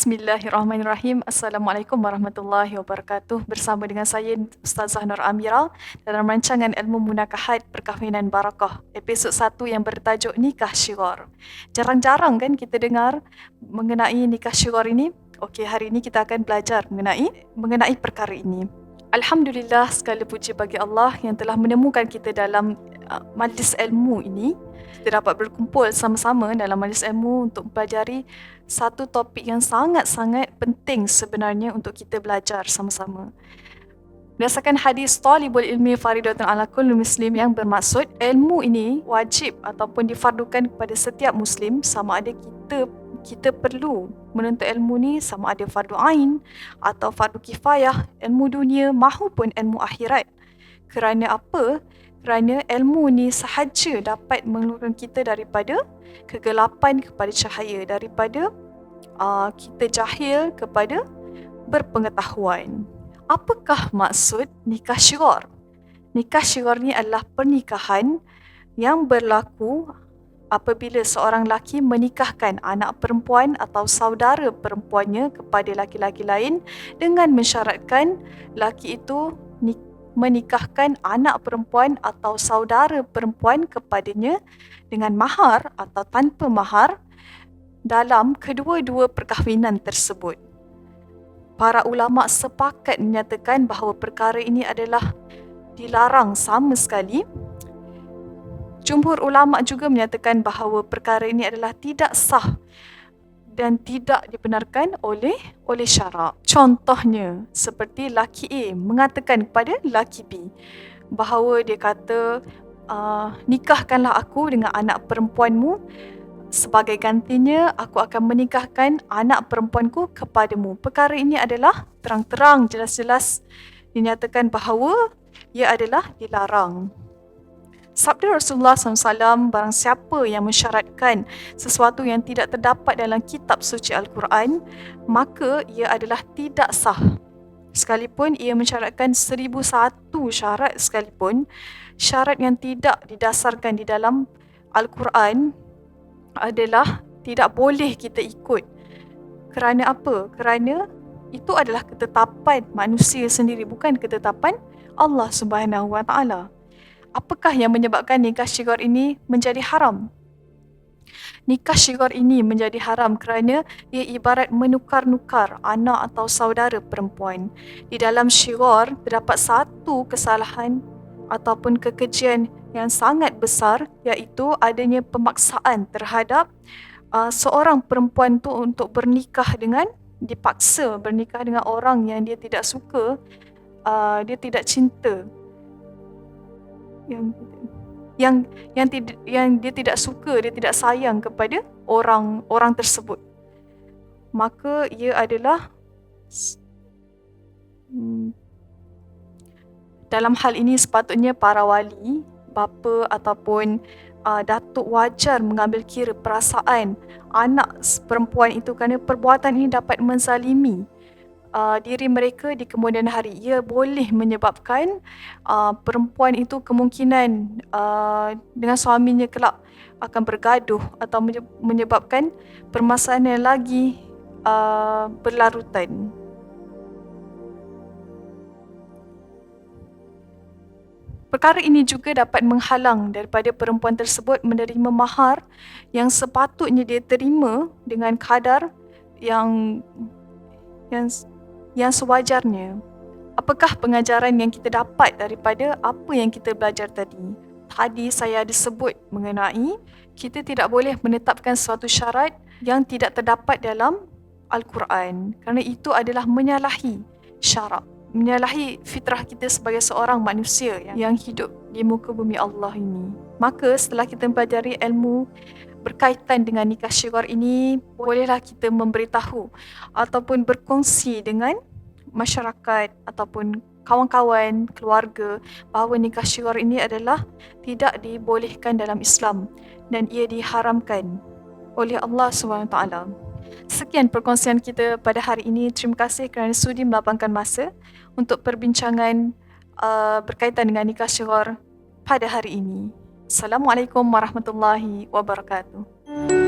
Bismillahirrahmanirrahim. Assalamualaikum warahmatullahi wabarakatuh. Bersama dengan saya Ustazah Nur Amira dalam rancangan Ilmu Munakahat Perkahwinan Barakah, episod 1 yang bertajuk Nikah Syighar. Jarang-jarang kan kita dengar mengenai nikah syighar ini. Okey, hari ini kita akan belajar mengenai perkara ini. Alhamdulillah, segala puji bagi Allah yang telah menemukan kita dalam majlis ilmu ini. Kita dapat berkumpul sama-sama dalam majlis ilmu untuk mempelajari satu topik yang sangat-sangat penting sebenarnya untuk kita belajar sama-sama. Berdasarkan hadis talibul ilmi faridatun ala kulli muslim, yang bermaksud ilmu ini wajib ataupun difardukan kepada setiap muslim, sama ada kita perlu menuntut ilmu ni sama ada fardu ain atau fardu kifayah, ilmu dunia mahupun ilmu akhirat. Kerana apa? Kerana ilmu ni sahaja dapat mengeluarkan kita daripada kegelapan kepada cahaya, daripada kita jahil kepada berpengetahuan. Apakah maksud nikah syighar? Nikah syighar ni adalah pernikahan yang berlaku apabila seorang lelaki menikahkan anak perempuan atau saudara perempuannya kepada laki-laki lain dengan mensyaratkan lelaki itu menikahkan anak perempuan atau saudara perempuan kepadanya dengan mahar atau tanpa mahar dalam kedua-dua perkahwinan tersebut. Para ulama sepakat menyatakan bahawa perkara ini adalah dilarang sama sekali. Jumhur ulama juga menyatakan bahawa perkara ini adalah tidak sah dan tidak dibenarkan oleh syarak. Contohnya, seperti laki A mengatakan kepada laki B bahawa dia kata, nikahkanlah aku dengan anak perempuanmu, sebagai gantinya aku akan menikahkan anak perempuanku kepadamu. Perkara ini adalah terang-terang, jelas-jelas dinyatakan bahawa ia adalah dilarang. Sabda Rasulullah SAW, barang siapa yang mensyaratkan sesuatu yang tidak terdapat dalam kitab suci Al-Quran, maka ia adalah tidak sah. Sekalipun ia mensyaratkan 1001 syarat sekalipun, syarat yang tidak didasarkan di dalam Al-Quran adalah tidak boleh kita ikut. Kerana apa? Kerana itu adalah ketetapan manusia sendiri, bukan ketetapan Allah Subhanahu Wa Taala. Apakah yang menyebabkan nikah syighar ini menjadi haram? Nikah syighar ini menjadi haram kerana ia ibarat menukar-nukar anak atau saudara perempuan. Di dalam syighar terdapat satu kesalahan ataupun kekejian yang sangat besar, iaitu adanya pemaksaan terhadap seorang perempuan tu untuk dipaksa bernikah dengan orang yang dia tidak suka, dia tidak cinta, yang dia tidak suka, dia tidak sayang kepada orang tersebut. Maka ia adalah dalam hal ini sepatutnya para wali, bapa ataupun datuk wajar mengambil kira perasaan anak perempuan itu, kerana perbuatan ini dapat menzalimi diri mereka di kemudian hari. Ia boleh menyebabkan perempuan itu kemungkinan dengan suaminya kelak akan bergaduh atau menyebabkan permasalahan yang lagi berlarutan. Perkara ini juga dapat menghalang daripada perempuan tersebut menerima mahar yang sepatutnya dia terima dengan kadar yang sewajarnya. Apakah pengajaran yang kita dapat daripada apa yang kita belajar tadi? Tadi saya ada sebut mengenai kita tidak boleh menetapkan suatu syarat yang tidak terdapat dalam Al-Quran, kerana itu adalah menyalahi syarak, menyalahi fitrah kita sebagai seorang manusia yang hidup di muka bumi Allah ini. Maka setelah kita mempelajari ilmu berkaitan dengan nikah syighar ini, bolehlah kita memberitahu ataupun berkongsi dengan masyarakat ataupun kawan-kawan, keluarga bahawa nikah syighar ini adalah tidak dibolehkan dalam Islam dan ia diharamkan oleh Allah SWT. Sekian perkongsian kita pada hari ini. Terima kasih kerana sudi meluangkan masa untuk perbincangan berkaitan dengan nikah syighar pada hari ini. Assalamualaikum warahmatullahi wabarakatuh.